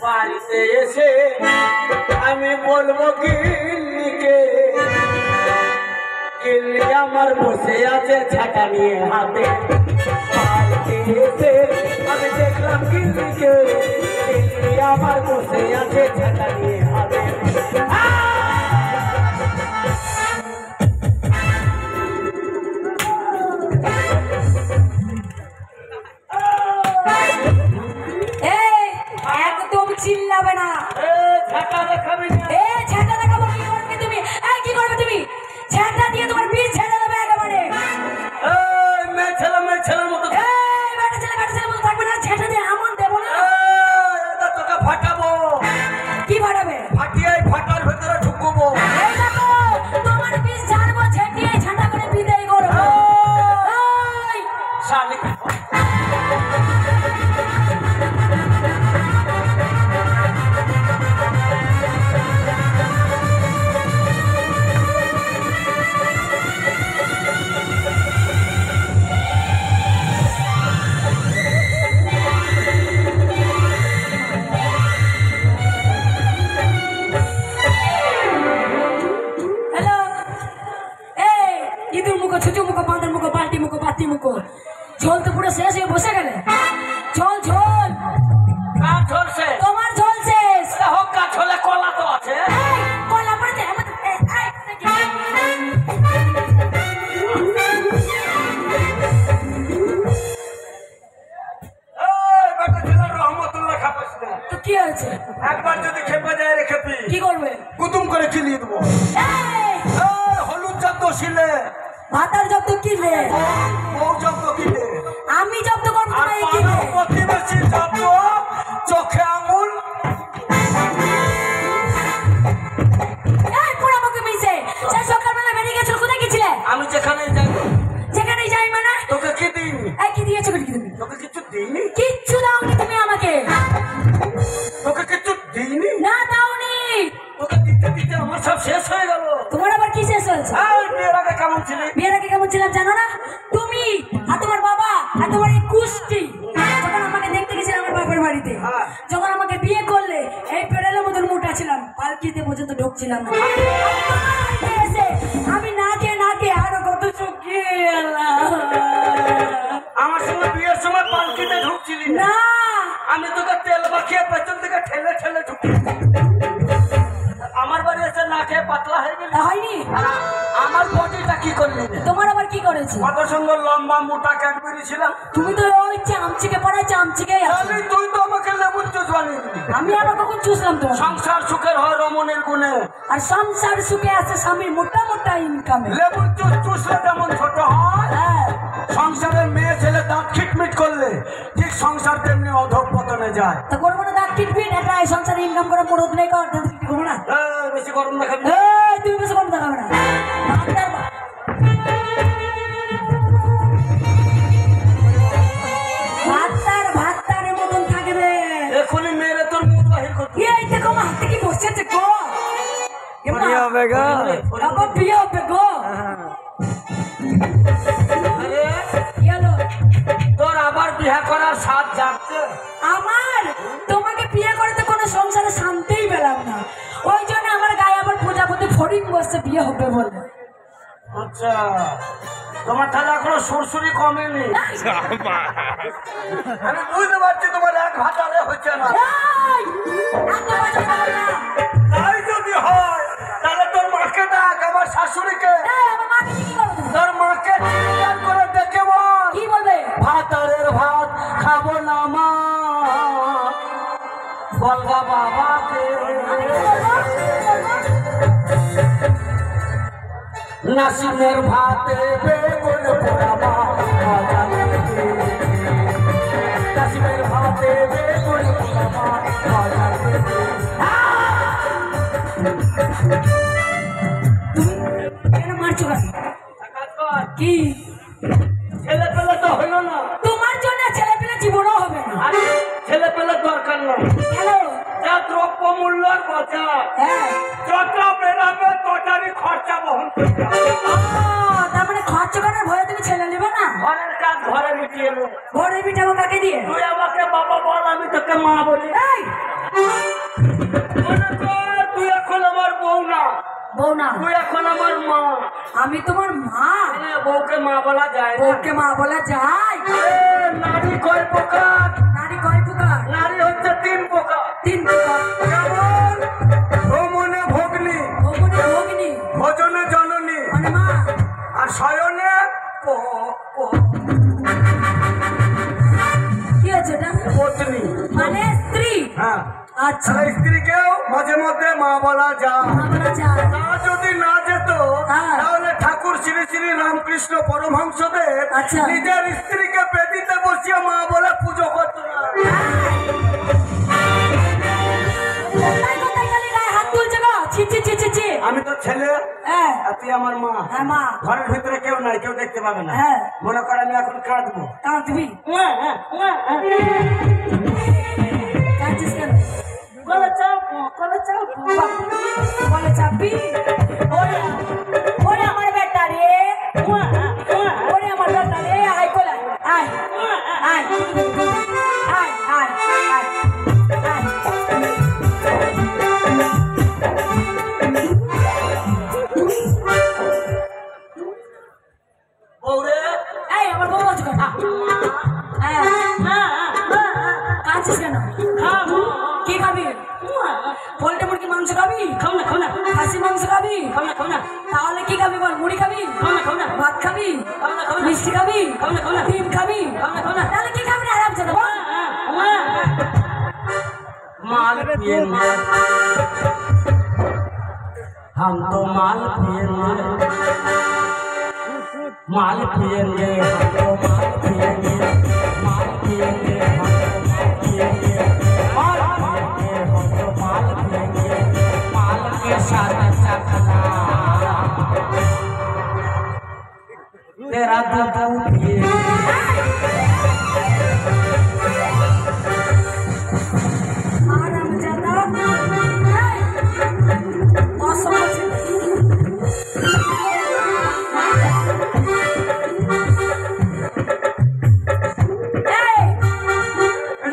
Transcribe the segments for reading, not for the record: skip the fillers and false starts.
বাড়িতে এসে আমি বলবো গিন্নিকে, গিন্নি আমার বসে আছে ছাতা নিয়ে হাতে। বাড়িতে এসে আমি দেখলাম গিন্নিকে, গিন্নি আমার বসে আছে ছাতা নিয়ে হাতে। চিল্লাবে না, ছাতা দেখাবি না। ছাতা দেখাবো কি করবে তুমি? কি করবে তুমি? ছাতা দিয়ে তোমার পিঠ ছেড়ে দেবে একেবারে। মেয়ে ছেলের মতো বেটা ছেলের মতো থাকবে না, ছাতা দিয়ে এমন দেবো না। তোকে ফাটাবো। কি ফাটাবে? ফাটিয়ে ফাটার ভেতরে ঢুকবো। এই দেখো তোমার পিঠ ছাড়বো, ছেটিয়ে ছাতা করে বিদায় করবো। শালিক ঝোল তো পুরো শেষ হয়ে বসে গেলে। ঝোল ঝোল ঝোল শেষ, তোমার ঝোল শেষ। হোক ঝোলে কলা তো আছে। কলা পড়েছে তো কি হয়েছে? একবার যদি খেপে যায় রে খেপি, কি করবে? কুতুম করে খিলিয়ে দেবো। হলুদ জব্দ ছিলে, ভাতার জব্দ কিলে, বউ জব্দ কিলে, আমি জব্দ করবো না। এই কিলে প্রতিবেশী জব্দ, চোখে আঙুল। পুরো আমাকে মিশে সেই সকালবেলা বেরিয়ে গেছিল। কোথায় গেছিলে? আমি যেখানেই যাই। যেখানেই যাই মানে? তোকে কি দিইনি? কি দিয়েছো? কি তুমি? তোকে কিছু দিইনি। কিচ্ছু দাওনি তুমি আমাকে। তোকে কিছু দিইনি? না দাওনি। তোকে দিতে দিতে আমার সব শেষ হয়ে গেল। তোমার আবার কি শেষ হয়েছে? বিয়ের আগে কেমন ছিলে? বিয়ের আগে কেমন ছিলাম জানো না? তুমি আর তোমার বাবা আর তোমার এই কুষ্টি যখন আমাকে দেখতে গেছিলে আমার বাবার বাড়িতে, যখন আমাকে বিয়ে করলে এই পেড়েলের মতন মোটা ছিলাম, পালকিতে পর্যন্ত ঢুকছিলাম না। এসে আমি না খেয়ে আরো কত শুকিয়ে গেলাম। আমার সঙ্গে বিয়ের সময় পালকিতে ঢুকছিলি না, আমি তোকে তেল মাখিয়ে পেছন থেকে ঠেলে ঠেলে ঢুকি। আমার বাড়ি এসে না খেয়ে পাতলা হয়ে গেলি। হয়নি? আমার বডিটা কি করলি? তোমার আবার কি করেছে? কত সুন্দর লম্বা মোটা ক্যাডবেরি ছিলাম। তুমি তো ওই চামচিকে পড়া চামচিকে। তুই তো আমাকে লেবুর চুষ বানিয়ে দিলি। আমি আবার কখন চুষলাম তোমার? সংসার সুখের হয় রমণের গুণে, আর সংসার সুখে আছে স্বামীর মোটা মোটা ইনকামে। লেবুর চুষ চুষলে যেমন ছোট হয়, সংসারের মেয়ে ছেলে দাঁত খিটমিট করলে ঠিক সংসার তেমনি অধঃপতনে যায়। তা করবো না দাঁত খিটমিট? একটা সংসারে ইনকাম করে মরদ নেই করবো না। বেশি গরম দেখাবি। তুমি বেশি গরম দেখাবে না। ভাতার মতন থাকবে। এখনই মেরে তোর মুখ বাহির করতে। এই দেখো আমার হাতে কি বসেছে গো। বিয়ে হবে গো। আবার বিয়ে হবে গো। আরে কি হলো? তোর আবার বিয়ে করার স্বাদ জাগছে? আমার তোমাকে বিয়ে করে তো কোনো সংসারে শান্তিই পেলাম না। ওই জন্য আমার গায়ে আবার প্রজাপতি ফড়িং বসছে বিয়ে হবে বলে। আচ্ছা, তোমার তাহলে এখনো সুরসুরি কমেনি। আমি বুঝতে পারছি তোমার এক ভাতারে হচ্ছে না। তাই যদি হয় তাহলে তোর মাকে ডাক, আমার শাশুড়িকে। তোর মাকে করে দেখে বল। কি বলবে? ভাতারের ভাত খাবো না মা, বলগা বাবাকে। নাসিমের ভাতে বেগুন পোড়া মা, নাসিমের ভাতে বেগুন পোড়া মা। তুমি কেন মারছো? কি ছেলে পেলে তো হইল না? তোমার জন্য ছেলে পেলে জীবনও হবে না। ছেলে পেলে দরকার না। হ্যালো, যা দ্রব্য মূল্যের বাজার, যত বেরাবে তটারই খরচা বহন করতে হবে। তার মানে খরচ করার ভয়ে তুমি ছেলে নেবে না? ঘরের কাজ ঘরে মিটিয়ে নেব। ঘরে মিটাবো কাকে দিয়ে? তুই আমাকে বাবা বল, আমি তোকে মা বলি। না। তুই এখন আমার মা। আমি তোমার মা। বউকে মা বলা যায়? বউকে মা বলা যায়? নারী কয় প্রকার? নারী কয় প্রকার? নারী হচ্ছে 3 প্রকার। 3 প্রকার। যেমন ভ্রমণে ভগ্নী, ভগ্নী ভগ্নী, ভোজনে জননী, মানে মা, আর শয়নে কি আছে এটা? পত্নী, মানে স্ত্রী। হ্যাঁ। আচ্ছা, স্ত্রীকেও মাঝে মধ্যে মা বলা যায়। মা বলা যায়। তা যদি না যেত হ্যাঁ। তাহলে ঠাকুর শ্রী শ্রী রামকৃষ্ণ পরমহংসদেব আচ্ছা। নিজের স্ত্রীকে বেদিতে বসিয়ে মা বলে পুজো করত না। কোথায় কোথায় খালি গায়ে হাত তুলছে গো? ছি ছি ছি ছি ছি। আমি তো ছেলে, হ্যাঁ, আর তুই আমার মা। হ্যাঁ মা। ঘরের ভিতরে কেউ নাই, কেউ দেখতে পাবে না। হ্যাঁ। মনে কর আমি এখন কাঁদবো, কাঁদবি? কাঁদছিস কেন? গলা চাপবো, গলা চাপবো। বলে চাপবি? ওরে ওরে আমার বেটা রে, ওরে আমার বেটা রে, আয় কোলা, আয় আয় আয় আয় আয় আয়। বউরে, এই আমার বউ বলছো কেন? কাঁদছিস কেন? কি খাবি? পোল্ট্রি মুরগি মাংস খাবি? খাসি মাংস খাবি? তাহলে কি খাবি বল? মুড়ি খাবি? ভাত খাবি? মিষ্টি খাবি? ডিম খাবি? তাহলে কি খাবি? আরাম চলে বল। माल पिएंगे हम तो माल पिएंगे, माल पिएंगे हम तो माल पिएंगे, माल पिएंगे हम तो माल पिएंगे, माल पिएंगे हम तो माल पिएंगे, माल के साथ चखना तेरा दूध पिएंगे। আরাম জাদা অসমাজ।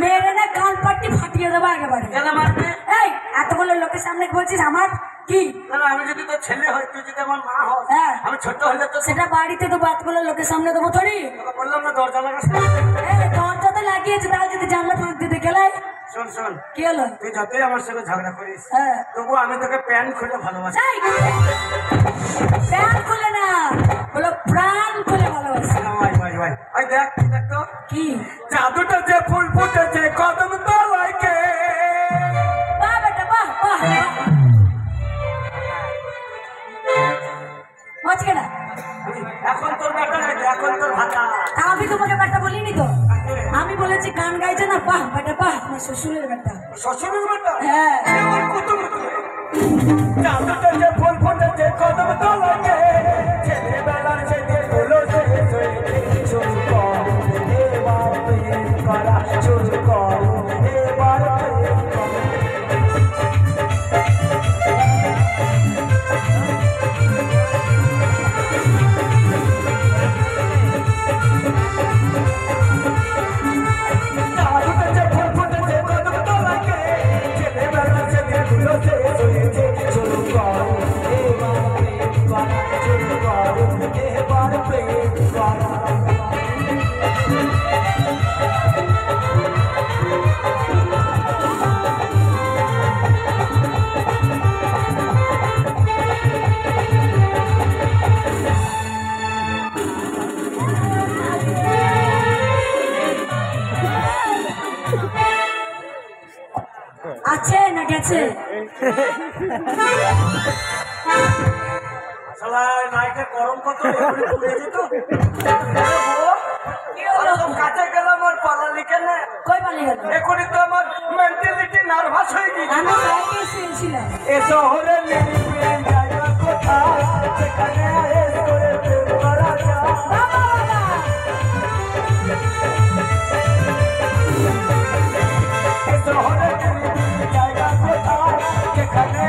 মেরে না কান পাট্টি ফাটিয়ে দেবো একেবারে। কেন মারবে? এই এতগুলো লোকের সামনে বলছিস আমার কি? আমি যদি তোর ছেলে হই, তুই যদি আমার মা হস, হ্যাঁ। আমি ছোট হলে তো সেটা বাড়িতে তো বাতগুলো লোকের সামনে দেবো থরি। তোকে বললাম না দরজা লাগা। এই দরজা তো লাগিয়েছে, তাও যদি জানলা ফাঁক দিতে গেলে শোন শোন, কি হলো? তুই যতই আমার সঙ্গে ঝগড়া করিস, হ্যাঁ। তবু আমি তোকে প্যান্ট খুলে ভালোবাসি। এই, প্রাণ খুলে না, বলো প্রাণ খুলে ভালোবাসি। ভাই ভাই ভাই, ওই দেখ দেখ তো, কি? জাদুটা যে ফুল ফুটেছে কদম তলায় কে। বাহ বেটা বাহ বাহ বাহ। মাঝকে না, এখন তোর ব্যাটা নাকি? এখন তোর ভাতা। তা আমি তোমাকে বেটা বলিনি তো। আমি বলেছি গান গাইছে না, বাহ বেটা বাহ, আমার শ্বশুরের বেটা। শ্বশুরের ব্যাটা? হ্যাঁ। আমার কুতুব। জাদুটা যে ফুল ফুটেছে কদম তলায় কে, ছেলেবেলার ছেলেগুলো শেষ হয়েছে, শুরু কর এবার প্রেম করা, শুরু কর এবার প্রেম করা। আছে না গেছে? গরম কত পুড়ে যেত। কাছে গেলাম আর পালালি কেন? কই পালিয়ে গেল? এখনই তো আমার মেন্টালিটি নার্ভাস হয়ে গেছে। আমি বাইরে শুয়েছিলাম। এ শহরে নিরিবিলি জায়গা কোথায়, সেখানে আয়েশ করে প্রেম করা যায়। বাবা বাবা, এ শহরে নিরিবিলি জায়গা কোথায়, সেখানে